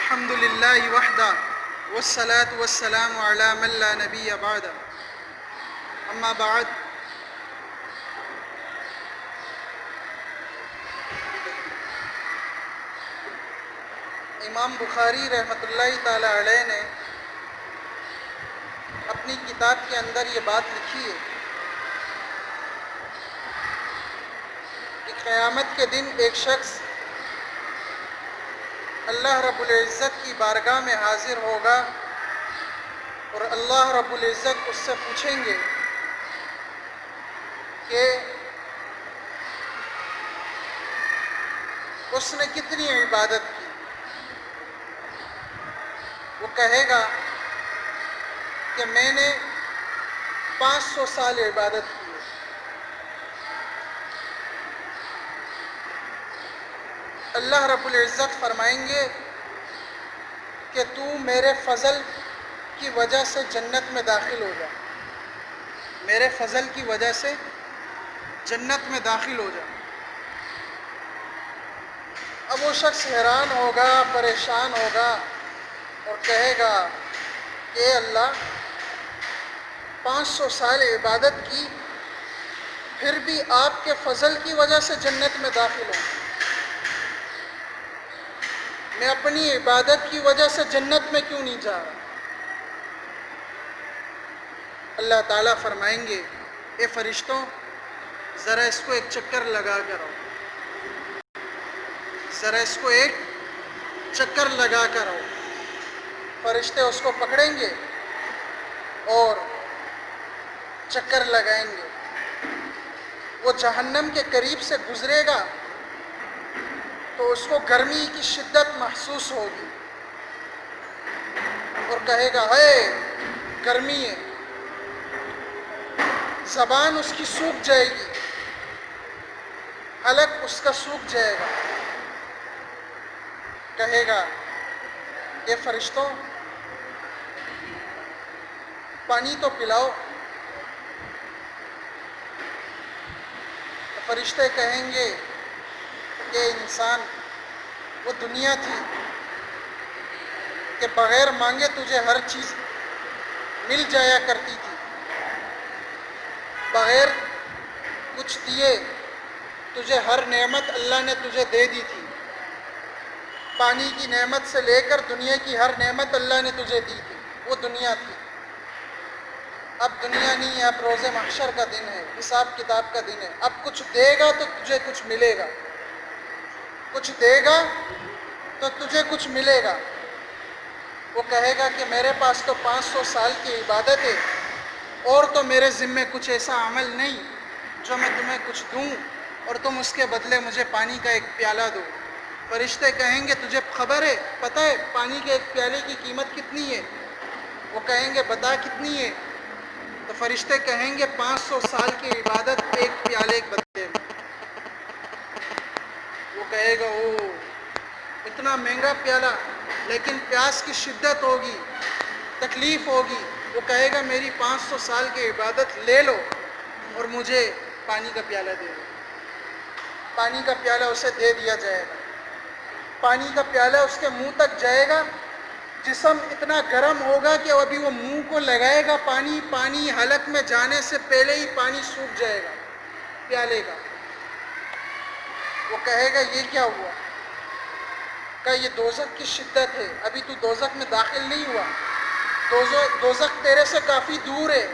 الحمد للہ وحدہ والصلاة والسلام علی من لا نبی بعد اما بعد امام بخاری رحمۃ اللہ تعالی علیہ نے اپنی کتاب کے اندر یہ بات لکھی ہے کہ قیامت کے دن ایک شخص اللہ رب العزت کی بارگاہ میں حاضر ہوگا اور اللہ رب العزت اس سے پوچھیں گے کہ اس نے کتنی عبادت کی۔ وہ کہے گا کہ میں نے 500 سال عبادت کی ہے۔ اللہ رب العزت فرمائیں گے کہ تو میرے فضل کی وجہ سے جنت میں داخل ہو جا، میرے فضل کی وجہ سے جنت میں داخل ہو جا۔ اب وہ شخص حیران ہوگا، پریشان ہوگا اور کہے گا کہ اے اللہ 500 سال عبادت کی، پھر بھی آپ کے فضل کی وجہ سے جنت میں داخل ہوں، میں اپنی عبادت کی وجہ سے جنت میں کیوں نہیں جا رہا؟ اللہ تعالیٰ فرمائیں گے اے فرشتوں ذرا اس کو ایک چکر لگا کر آؤ، ذرا اس کو ایک چکر لگا کر آؤ۔ فرشتے اس کو پکڑیں گے اور چکر لگائیں گے۔ وہ جہنم کے قریب سے گزرے گا تو اس کو گرمی کی شدت محسوس ہوگی اور کہے گا اے گرمی ہے، زبان اس کی سوکھ جائے گی، حلق اس کا سوکھ جائے گا۔ کہے گا اے فرشتوں پانی تو پلاؤ۔ فرشتے کہیں گے کہ انسان وہ دنیا تھی کہ بغیر مانگے تجھے ہر چیز مل جایا کرتی تھی، بغیر کچھ دیے تجھے ہر نعمت اللہ نے تجھے دے دی تھی، پانی کی نعمت سے لے کر دنیا کی ہر نعمت اللہ نے تجھے دی تھی، وہ دنیا تھی۔ اب دنیا نہیں ہے، اب روز محشر کا دن ہے، حساب کتاب کا دن ہے۔ اب کچھ دے گا تو تجھے کچھ ملے گا، کچھ دے گا تو تجھے کچھ ملے گا۔ وہ کہے گا کہ میرے پاس تو 500 سال کی عبادت ہے اور تو میرے ذمے کچھ ایسا عمل نہیں جو میں تمہیں کچھ دوں اور تم اس کے بدلے مجھے پانی کا ایک پیالہ دو۔ فرشتے کہیں گے تجھے خبر ہے، پتہ ہے پانی کے ایک پیالے کی قیمت کتنی ہے؟ وہ کہیں گے بتا کتنی ہے؟ تو فرشتے کہیں گے 500 سال کی عبادت ایک پیالے کے بدلے میں۔ وہ کہے گا او اتنا مہنگا پیالہ، لیکن پیاس کی شدت ہوگی، تکلیف ہوگی۔ وہ کہے گا میری 500 سال کی عبادت لے لو اور مجھے پانی کا پیالہ دے دو۔ پانی کا پیالہ اسے دے دیا جائے گا۔ پانی کا پیالہ اس کے منہ تک جائے گا، جسم اتنا گرم ہوگا کہ ابھی وہ منہ کو لگائے گا، پانی حلق میں جانے سے پہلے ہی پانی سوکھ جائے گا پیالے کا۔ وہ کہے گا یہ کیا ہوا؟ کہ یہ دوزخ کی شدت ہے، ابھی تو دوزخ میں داخل نہیں ہوا، دوزخ تیرے سے کافی دور ہے،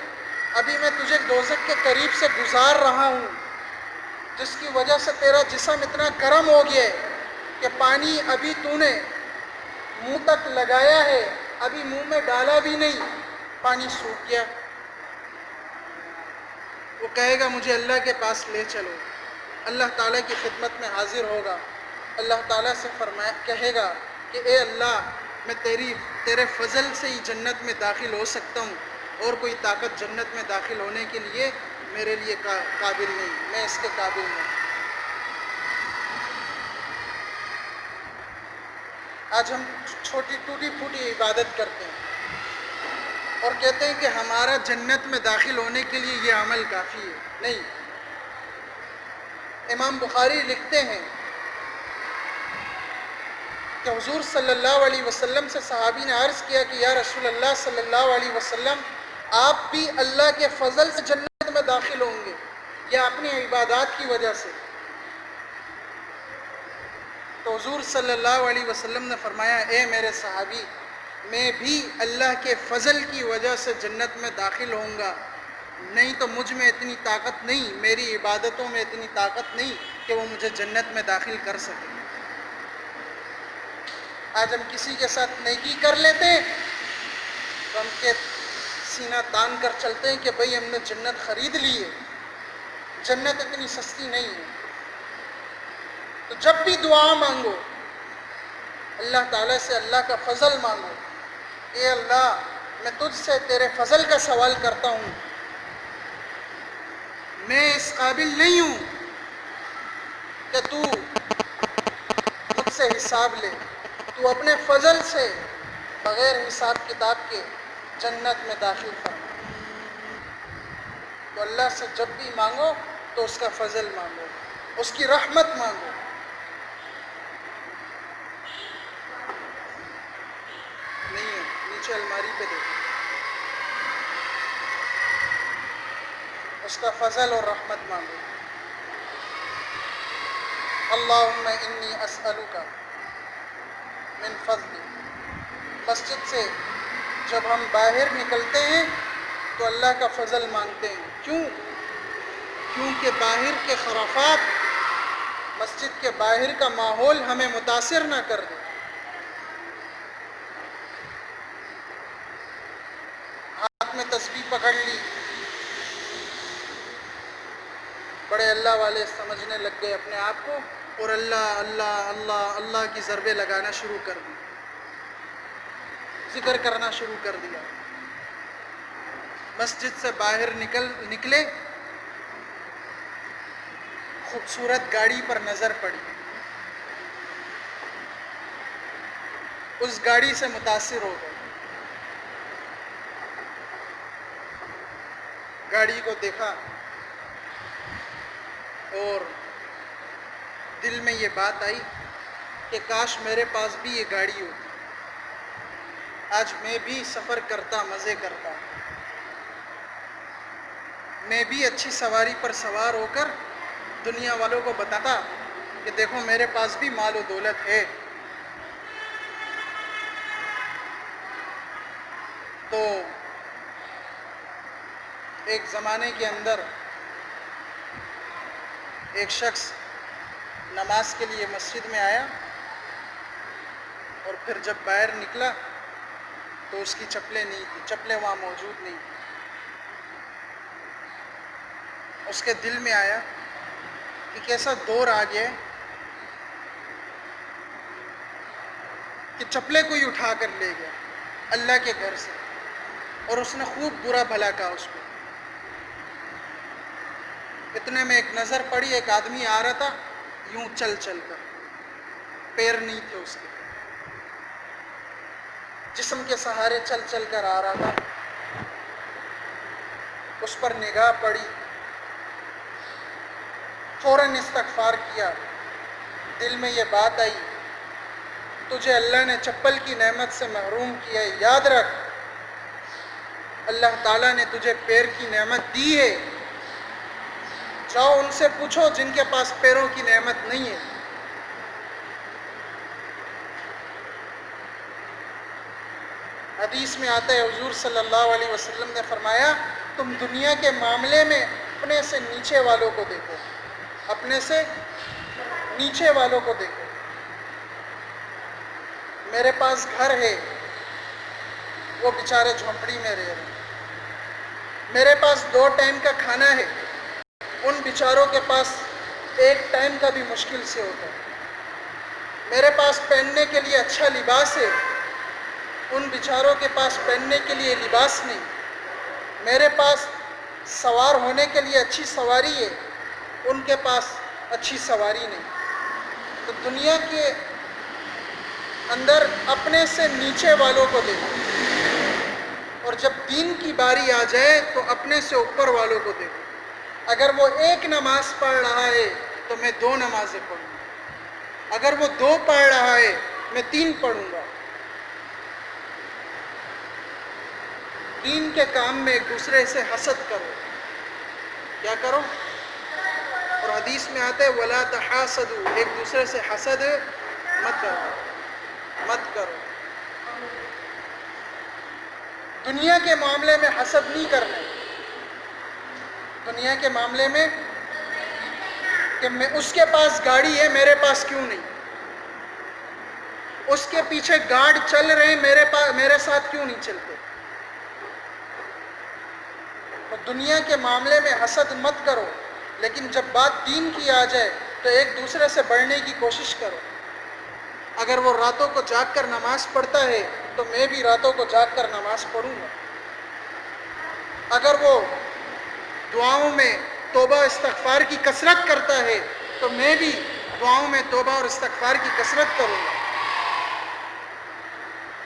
ابھی میں تجھے دوزخ کے قریب سے گزار رہا ہوں، جس کی وجہ سے تیرا جسم اتنا گرم ہو گیا ہے کہ پانی ابھی تو نے منہ تک لگایا ہے، ابھی منہ میں ڈالا بھی نہیں، پانی سوکھ گیا۔ وہ کہے گا مجھے اللہ کے پاس لے چلو۔ اللہ تعالیٰ کی خدمت میں حاضر ہوگا، اللہ تعالیٰ سے کہے گا کہ اے اللہ میں تیرے فضل سے ہی جنت میں داخل ہو سکتا ہوں، اور کوئی طاقت جنت میں داخل ہونے کے لیے میرے لیے قابل نہیں، میں اس کے قابل نہیں۔ آج ہم چھوٹی ٹوٹی پھوٹی عبادت کرتے ہیں اور کہتے ہیں کہ ہمارا جنت میں داخل ہونے کے لیے یہ عمل کافی ہے۔ نہیں، امام بخاری لکھتے ہیں کہ حضور صلی اللہ علیہ وسلم سے صحابی نے عرض کیا کہ یا رسول اللہ صلی اللہ علیہ وسلم، آپ بھی اللہ کے فضل سے جنت میں داخل ہوں گے یا اپنی عبادات کی وجہ سے؟ تو حضور صلی اللہ علیہ وسلم نے فرمایا، اے میرے صحابی، میں بھی اللہ کے فضل کی وجہ سے جنت میں داخل ہوں گا، نہیں تو مجھ میں اتنی طاقت نہیں، میری عبادتوں میں اتنی طاقت نہیں کہ وہ مجھے جنت میں داخل کر سکے۔ آج ہم کسی کے ساتھ نیکی کر لیتے ہیں تو ہم کے سینہ تان کر چلتے ہیں کہ بھئی ہم نے جنت خرید لی ہے۔ جنت اتنی سستی نہیں ہے۔ تو جب بھی دعا مانگو، اللہ تعالیٰ سے اللہ کا فضل مانگو، اے اللہ میں تجھ سے تیرے فضل کا سوال کرتا ہوں، میں اس قابل نہیں ہوں کہ تو مجھ سے حساب لے، تو اپنے فضل سے بغیر حساب کتاب کے جنت میں داخل فرما۔ تو اللہ سے جب بھی مانگو تو اس کا فضل مانگو، اس کی رحمت مانگو۔ نہیں ہے، نیچے الماری پہ دیکھو، اس کا فضل اور رحمت مانگو۔ اللہم انی اسألک من فضلی۔ مسجد سے جب ہم باہر نکلتے ہیں تو اللہ کا فضل مانگتے ہیں۔ کیوں؟ کیونکہ باہر کے خرافات، مسجد کے باہر کا ماحول ہمیں متاثر نہ کر دے۔ ہاتھ میں تسبیح پکڑ لی، بڑے اللہ والے سمجھنے لگ گئے اپنے آپ کو، اور اللہ اللہ اللہ اللہ کی ضربیں لگانا شروع کر دی، ذکر کرنا شروع کر دیا۔ مسجد سے باہر نکلے، خوبصورت گاڑی پر نظر پڑی، اس گاڑی سے متاثر ہو گئے، گاڑی کو دیکھا اور دل میں یہ بات آئی کہ کاش میرے پاس بھی یہ گاڑی ہوتی، آج میں بھی سفر کرتا، مزے کرتا، میں بھی اچھی سواری پر سوار ہو کر دنیا والوں کو بتاتا کہ دیکھو میرے پاس بھی مال و دولت ہے۔ تو ایک زمانے کے اندر ایک شخص نماز کے لیے مسجد میں آیا، اور پھر جب باہر نکلا تو اس کی چپلیں نہیں تھی، چپلیں وہاں موجود نہیں۔ اس کے دل میں آیا کہ کیسا دور آ گیا ہے کہ چپلیں کوئی اٹھا کر لے گیا اللہ کے گھر سے، اور اس نے خوب برا بھلا کہا اس کو۔ اتنے میں ایک نظر پڑی، ایک آدمی آ رہا تھا یوں چل چل کر، پیر نہیں تھے اس کے، جسم کے سہارے چل چل کر آ رہا تھا۔ اس پر نگاہ پڑی، فوراً استغفار کیا، دل میں یہ بات آئی تجھے اللہ نے چپل کی نعمت سے محروم کیا ہے، یاد رکھ اللہ تعالیٰ نے تجھے پیر کی نعمت دی ہے، جاؤ ان سے پوچھو جن کے پاس پیروں کی نعمت نہیں ہے۔ حدیث میں آتا ہے حضور صلی اللہ علیہ وسلم نے فرمایا تم دنیا کے معاملے میں اپنے سے نیچے والوں کو دیکھو، اپنے سے نیچے والوں کو دیکھو۔ میرے پاس گھر ہے، وہ بیچارے جھونپڑی میں رہ رہے ہیں، میرے پاس 2 ٹائم کا کھانا ہے، ان بیچاروں کے پاس 1 ٹائم کا بھی مشکل سے ہوتا ہے۔ میرے پاس پہننے کے لیے اچھا لباس ہے، ان بیچاروں کے پاس پہننے کے لیے لباس نہیں۔ میرے پاس سوار ہونے کے لیے اچھی سواری ہے، ان کے پاس اچھی سواری نہیں۔ تو دنیا کے اندر اپنے سے نیچے والوں کو دیکھو، اور جب دین کی باری آ جائے تو اپنے سے اوپر والوں کو دیکھو۔ اگر وہ 1 نماز پڑھ رہا ہے تو میں 2 نمازیں پڑھوں، اگر وہ 2 پڑھ رہا ہے میں 3 پڑھوں گا۔ دین کے کام میں ایک دوسرے سے حسد کرو۔ کیا کرو؟ اور حدیث میں آتا ہے وَلَا تَحَاسَدُوا، ایک دوسرے سے حسد مت کرو۔ دنیا کے معاملے میں حسد نہیں کرنا۔ دنیا کے معاملے میں کہ میں اس کے پاس گاڑی ہے میرے پاس کیوں نہیں، اس کے پیچھے گارڈ چل رہے ہیں میرے ساتھ کیوں نہیں چلتے۔ تو دنیا کے معاملے میں حسد مت کرو، لیکن جب بات دین کی آ جائے تو ایک دوسرے سے بڑھنے کی کوشش کرو۔ اگر وہ راتوں کو جاگ کر نماز پڑھتا ہے تو میں بھی راتوں کو جاگ کر نماز پڑھوں گا۔ اگر وہ دعاؤں میں توبہ استغفار کی کثرت کرتا ہے تو میں بھی دعاؤں میں توبہ اور استغفار کی کثرت کروں گا۔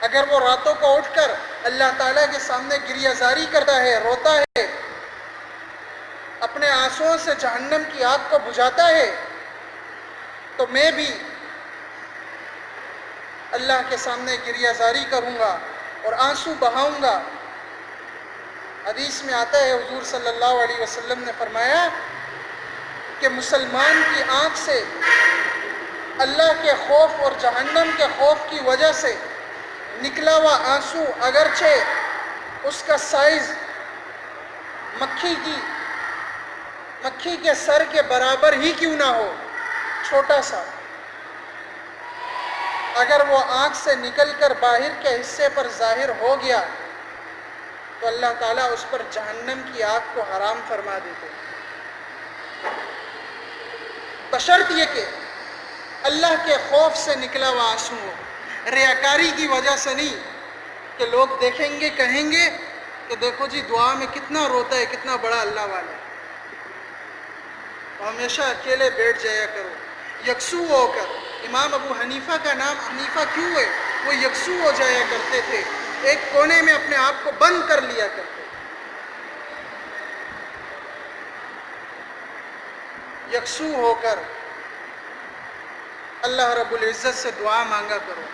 اگر وہ راتوں کو اٹھ کر اللہ تعالیٰ کے سامنے گریہ زاری کرتا ہے، روتا ہے، اپنے آنسوؤں سے جہنم کی آگ کو بجھاتا ہے، تو میں بھی اللہ کے سامنے گریہ زاری کروں گا اور آنسو بہاؤں گا۔ حدیث میں آتا ہے حضور صلی اللہ علیہ وسلم نے فرمایا کہ مسلمان کی آنکھ سے اللہ کے خوف اور جہنم کے خوف کی وجہ سے نکلا ہوا آنسو اگرچہ اس کا سائز مکھی کے سر کے برابر ہی کیوں نہ ہو، چھوٹا سا، اگر وہ آنکھ سے نکل کر باہر کے حصے پر ظاہر ہو گیا تو اللہ تعالیٰ اس پر جہنم کی آگ کو حرام فرما دیتے، بشرط یہ کہ اللہ کے خوف سے نکلا ہوا آنسو ہو، ریاکاری کی وجہ سے نہیں کہ لوگ دیکھیں گے کہیں گے کہ دیکھو جی دعا میں کتنا روتا ہے، کتنا بڑا اللہ والا ہے۔ ہمیشہ اکیلے بیٹھ جایا کرو یکسو ہو کر۔ امام ابو حنیفہ کا نام حنیفہ کیوں ہے؟ وہ یکسو ہو جایا کرتے تھے، ایک کونے میں اپنے آپ کو بند کر لیا کرتے، یکسو ہو کر اللہ رب العزت سے دعا مانگا کرو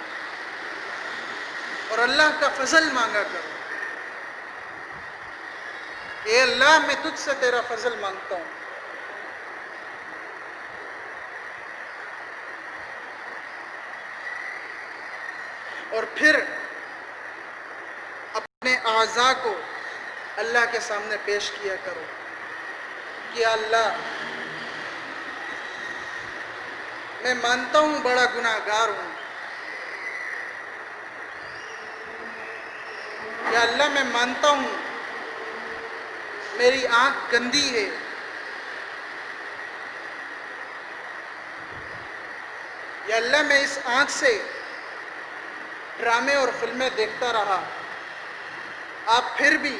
اور اللہ کا فضل مانگا کرو۔ اے اللہ میں تجھ سے تیرا فضل مانگتا ہوں۔ اور پھر اپنے اعضاء کو اللہ کے سامنے پیش کیا کرو کہ اللہ میں مانتا ہوں بڑا گناہ گار ہوں، یا اللہ میں مانتا ہوں میری آنکھ گندی ہے، یا اللہ میں اس آنکھ سے ڈرامے اور فلمیں دیکھتا رہا، آپ پھر بھی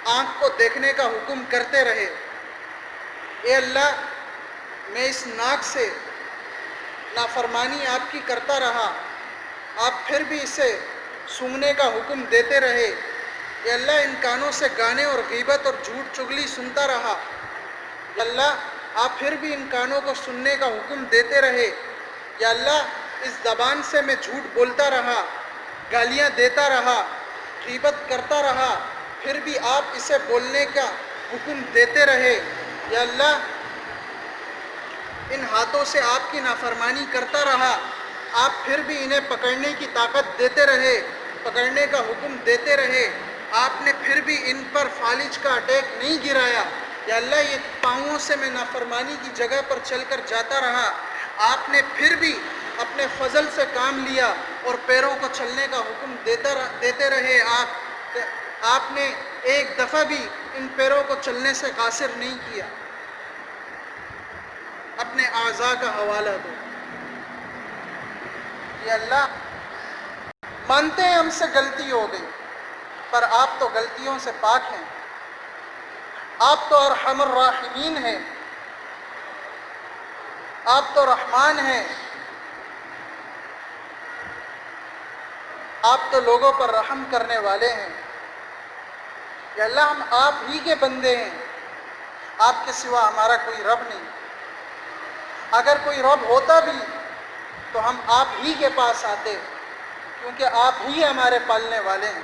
آنکھ کو دیکھنے کا حکم کرتے رہے۔ اے اللہ میں اس ناک سے نافرمانی آپ کی کرتا رہا، آپ پھر بھی اسے سونگھنے کا حکم دیتے رہے۔ اے اللہ ان کانوں سے گانے اور غیبت اور جھوٹ چغلی سنتا رہا، یا اللہ آپ پھر بھی ان کانوں کو سننے کا حکم دیتے رہے۔ یا اللہ اس زبان سے میں جھوٹ بولتا رہا، گالیاں دیتا رہا، غیبت کرتا رہا، پھر بھی آپ اسے بولنے کا حکم دیتے رہے۔ یا اللہ ان ہاتھوں سے آپ کی نافرمانی کرتا رہا، آپ پھر بھی انہیں پکڑنے کی طاقت دیتے رہے، پکڑنے کا حکم دیتے رہے، آپ نے پھر بھی ان پر فالج کا اٹیک نہیں گرایا۔ یا اللہ یہ پاؤں سے میں نافرمانی کی جگہ پر چل کر جاتا رہا، آپ نے پھر بھی اپنے فضل سے کام لیا اور پیروں کو چلنے کا حکم دیتے رہے۔ آپ نے ایک دفعہ بھی ان پیروں کو چلنے سے قاصر نہیں کیا۔ اپنے اعضاء کا حوالہ دو کہ اللہ مانتے ہیں ہم سے غلطی ہو گئی، پر آپ تو غلطیوں سے پاک ہیں، آپ تو ارحم الراحمین ہیں، آپ تو رحمان ہیں، آپ تو لوگوں پر رحم کرنے والے ہیں۔ یا اللہ ہم آپ ہی کے بندے ہیں، آپ کے سوا ہمارا کوئی رب نہیں، اگر کوئی رب ہوتا بھی تو ہم آپ ہی کے پاس آتے، کیونکہ آپ ہی ہمارے پالنے والے ہیں۔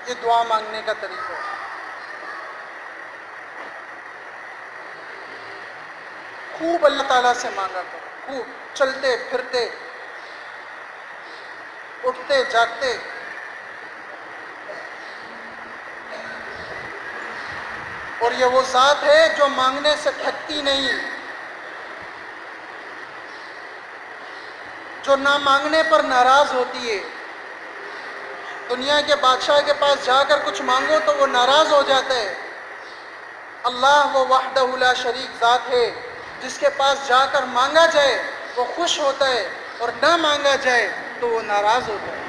یہ دعا مانگنے کا طریقہ ہے۔ خوب اللہ تعالیٰ سے مانگا کرو، خوب چلتے پھرتے، اٹھتے جاگتے۔ اور یہ وہ ذات ہے جو مانگنے سے تھکتی نہیں، جو نہ مانگنے پر ناراض ہوتی ہے۔ دنیا کے بادشاہ کے پاس جا کر کچھ مانگو تو وہ ناراض ہو جاتا ہے۔ اللہ وہ وحدہ لا شریک ذات ہے، جس کے پاس جا کر مانگا جائے وہ خوش ہوتا ہے، اور نہ مانگا جائے تو وہ ناراض ہوتا ہے۔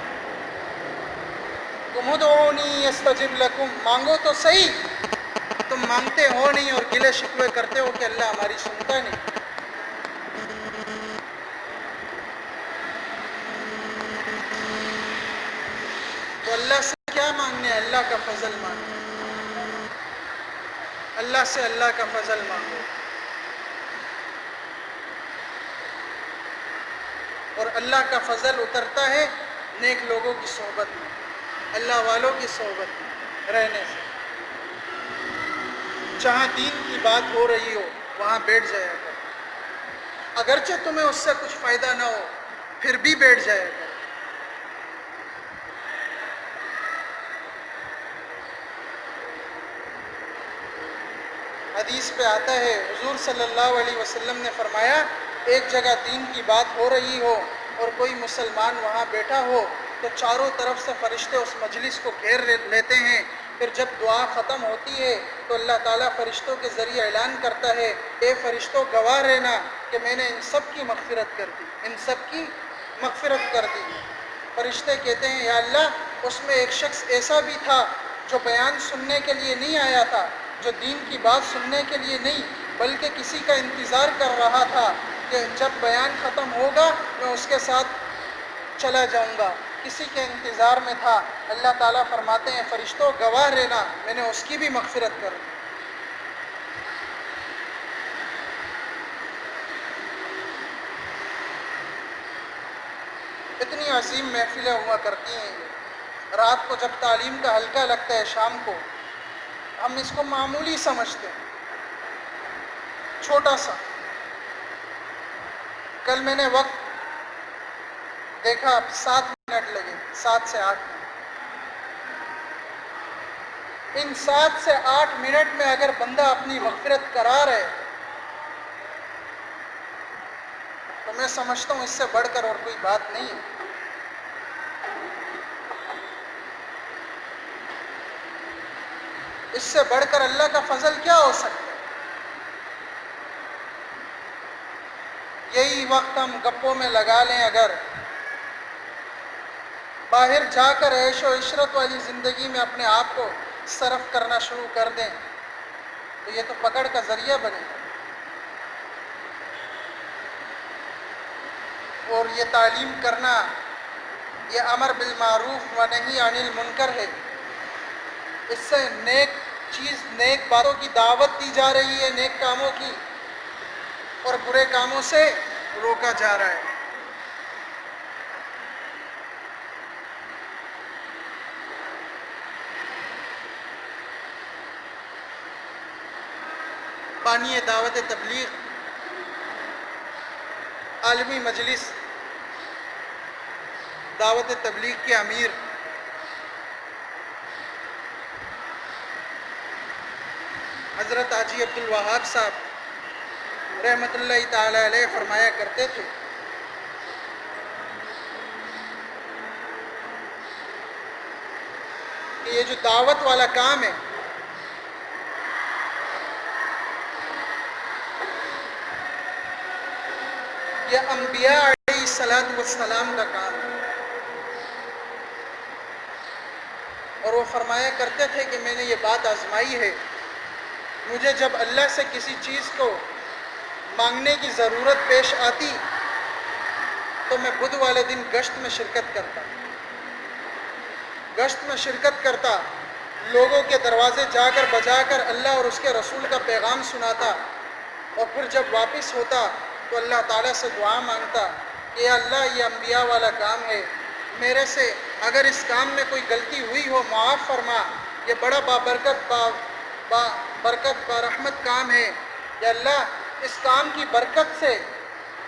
تم ادعونی استجب لکم، مانگو تو صحیح، تم مانگتے ہو نہیں اور گلے شکوے کرتے ہو کہ اللہ ہماری سنتا نہیں۔ تو اللہ سے کیا مانگنے؟ اللہ کا فضل مانگو، اللہ سے اللہ کا فضل مانگو۔ اور اللہ کا فضل اترتا ہے نیک لوگوں کی صحبت میں، اللہ والوں کی صحبت میں رہنے سے۔ جہاں دین کی بات ہو رہی ہو وہاں بیٹھ جایا کرو، اگرچہ تمہیں اس سے کچھ فائدہ نہ ہو پھر بھی بیٹھ جایا کرو۔ حدیث پہ آتا ہے، حضور صلی اللہ علیہ وسلم نے فرمایا، ایک جگہ دین کی بات ہو رہی ہو اور کوئی مسلمان وہاں بیٹھا ہو تو چاروں طرف سے فرشتے اس مجلس کو گھیر لیتے ہیں۔ پھر جب دعا ختم ہوتی ہے تو اللہ تعالیٰ فرشتوں کے ذریعے اعلان کرتا ہے، اے فرشتوں گواہ رہنا کہ میں نے ان سب کی مغفرت کر دی، ان سب کی مغفرت کر دی۔ فرشتے کہتے ہیں، یا اللہ اس میں ایک شخص ایسا بھی تھا جو بیان سننے کے لیے نہیں آیا تھا، جو دین کی بات سننے کے لیے نہیں بلکہ کسی کا انتظار کر رہا تھا کہ جب بیان ختم ہوگا میں اس کے ساتھ چلا جاؤں گا، کسی کے انتظار میں تھا۔ اللہ تعالیٰ فرماتے ہیں، فرشتوں گواہ رہنا میں نے اس کی بھی مغفرت کر دی۔ اتنی عظیم محفلیں ہوا کرتی ہیں یہ۔ رات کو جب تعلیم کا حلقہ لگتا ہے شام کو، ہم اس کو معمولی سمجھتے ہیں، چھوٹا سا۔ کل میں نے وقت دیکھا 7 منٹ لگے، 7 سے 8 منٹ۔ ان 7 سے 8 منٹ میں اگر بندہ اپنی مغفرت کرا رہے تو میں سمجھتا ہوں اس سے بڑھ کر اور کوئی بات نہیں ہے۔ اس سے بڑھ کر اللہ کا فضل کیا ہو سکتا ہے؟ یہی وقت ہم گپوں میں لگا لیں، اگر باہر جا کر عیش و عشرت والی زندگی میں اپنے آپ کو صرف کرنا شروع کر دیں تو یہ تو پکڑ کا ذریعہ بنے گا۔ اور یہ تعلیم کرنا، یہ امر بالمعروف و نہی عن المنکر ہے۔ اس سے نیک چیز، نیک باتوں کی دعوت دی جا رہی ہے، نیک کاموں کی، اور برے کاموں سے روکا جا رہا ہے۔ بانی دعوت تبلیغ، عالمی مجلس دعوت تبلیغ کے امیر حضرت حاجی عبدالوہاب صاحب رحمۃ اللہ تعالی علیہ فرمایا کرتے تھے کہ یہ جو دعوت والا کام ہے یہ انبیاء علیہ السلام کا کام ہے۔ اور وہ فرمایا کرتے تھے کہ میں نے یہ بات آزمائی ہے، مجھے جب اللہ سے کسی چیز کو مانگنے کی ضرورت پیش آتی تو میں بدھ والے دن گشت میں شرکت کرتا۔ گشت میں شرکت کرتا، لوگوں کے دروازے جا کر بجا کر اللہ اور اس کے رسول کا پیغام سناتا، اور پھر جب واپس ہوتا تو اللہ تعالیٰ سے دعا مانگتا کہ یا اللہ یہ انبیاء والا کام ہے، میرے سے اگر اس کام میں کوئی غلطی ہوئی ہو معاف فرما، یہ بڑا برکت برحمت کام ہے، یا اللہ اس کام کی برکت سے،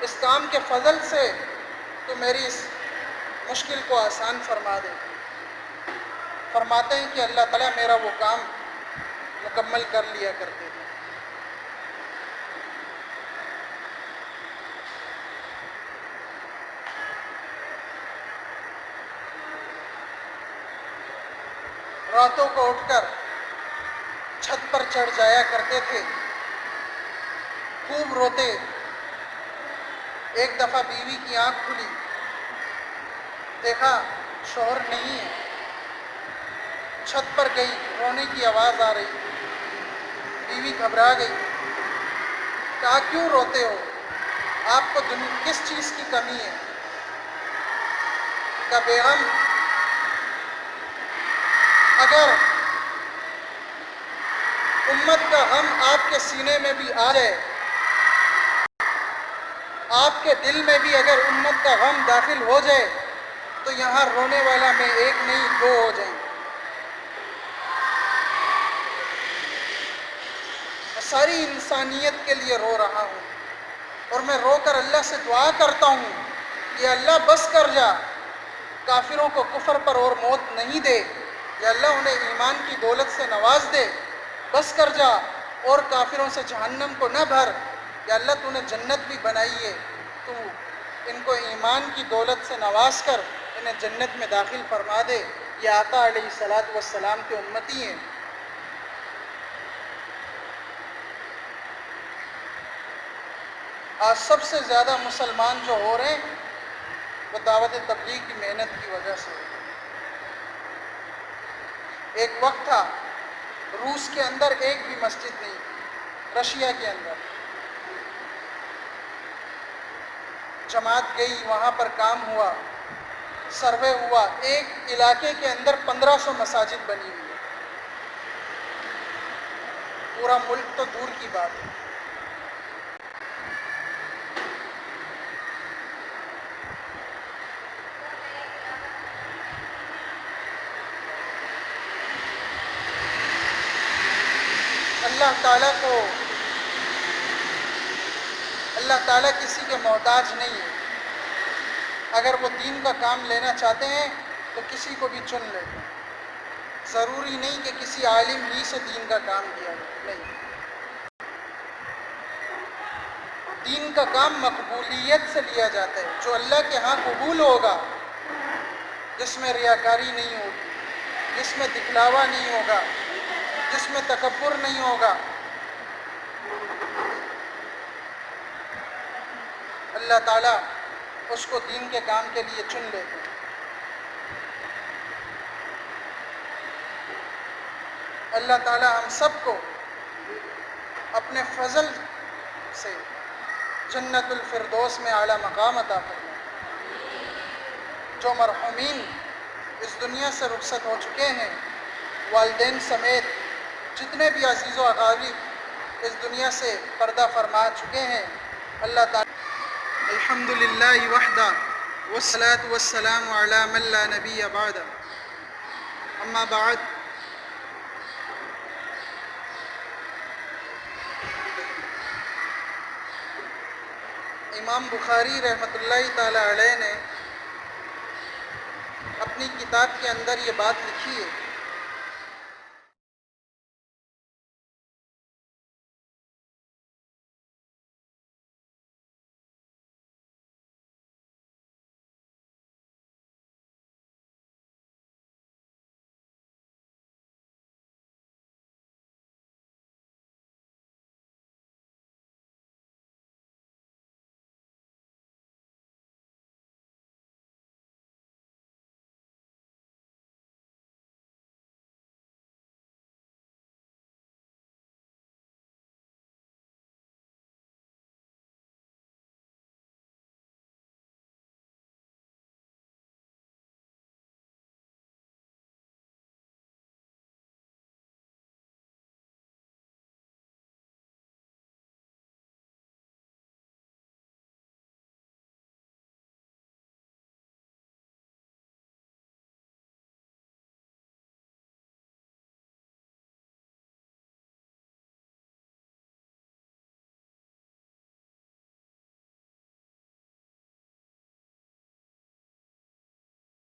اس کام کے فضل سے تو میری اس مشکل کو آسان فرما دے۔ فرماتے ہیں کہ اللہ تعالیٰ میرا وہ کام مکمل کر لیا کرتے تھے۔ راتوں کو اٹھ کر چھت پر چڑھ جایا کرتے تھے، خوب روتے۔ ایک دفعہ بیوی کی آنکھ کھلی، دیکھا شوہر نہیں ہے، چھت پر گئی، رونے کی آواز آ رہی، بیوی گھبرا گئی، کہا کیوں روتے ہو، آپ کو کس چیز کی کمی ہے؟ کہا بیگم اگر امت کا غم آپ کے سینے میں بھی آ جائے، آپ کے دل میں بھی اگر امت کا غم داخل ہو جائے تو یہاں رونے والا میں ایک نہیں دو ہو جائیں۔ میں ساری انسانیت کے لیے رو رہا ہوں، اور میں رو کر اللہ سے دعا کرتا ہوں کہ اللہ بس کر جا، کافروں کو کفر پر اور موت نہیں دے، یا اللہ انہیں ایمان کی دولت سے نواز دے، بس کر جا، اور کافروں سے جہنم کو نہ بھر، یا اللہ تو نے جنت بھی بنائی ہے، تو ان کو ایمان کی دولت سے نواز کر انہیں جنت میں داخل فرما دے۔ یہ آقا علیہ الصلاۃ والسلام کے امتی ہیں۔ آج سب سے زیادہ مسلمان جو ہو رہے ہیں وہ دعوت تبلیغ کی محنت کی وجہ سے۔ ایک وقت تھا روس کے اندر ایک بھی مسجد نہیں، رشیا کے اندر جماعت گئی، وہاں پر کام ہوا، سروے ہوا، ایک علاقے کے اندر 1500 مساجد بنی ہوئی ہے، پورا ملک تو دور کی بات ہے۔ اللہ تعالیٰ کسی کے محتاج نہیں ہے۔ اگر وہ دین کا کام لینا چاہتے ہیں تو کسی کو بھی چن لیتے ہیں، ضروری نہیں کہ کسی عالم ہی سے دین کا کام کیا جائے، نہیں۔ دین کا کام مقبولیت سے لیا جاتا ہے، جو اللہ کے ہاں قبول ہوگا، جس میں ریاکاری نہیں ہوگی، جس میں دکھلاوا نہیں ہوگا، جس میں تکبر نہیں ہوگا، اللہ تعالیٰ اس کو دین کے کام کے لیے چن لیتے ہیں۔ اللہ تعالیٰ ہم سب کو اپنے فضل سے جنت الفردوس میں اعلیٰ مقام عطا فرمائے۔ جو مرحومین اس دنیا سے رخصت ہو چکے ہیں، والدین سمیت جتنے بھی عزیز و اقارب اس دنیا سے پردہ فرما چکے ہیں، اللہ تعالیٰ الحمدللہ وحدہ والصلاة والسلام علی من لا نبی بعد، اما بعد۔ امام بخاری رحمۃ اللہ تعالی علیہ نے اپنی کتاب کے اندر یہ بات لکھی ہے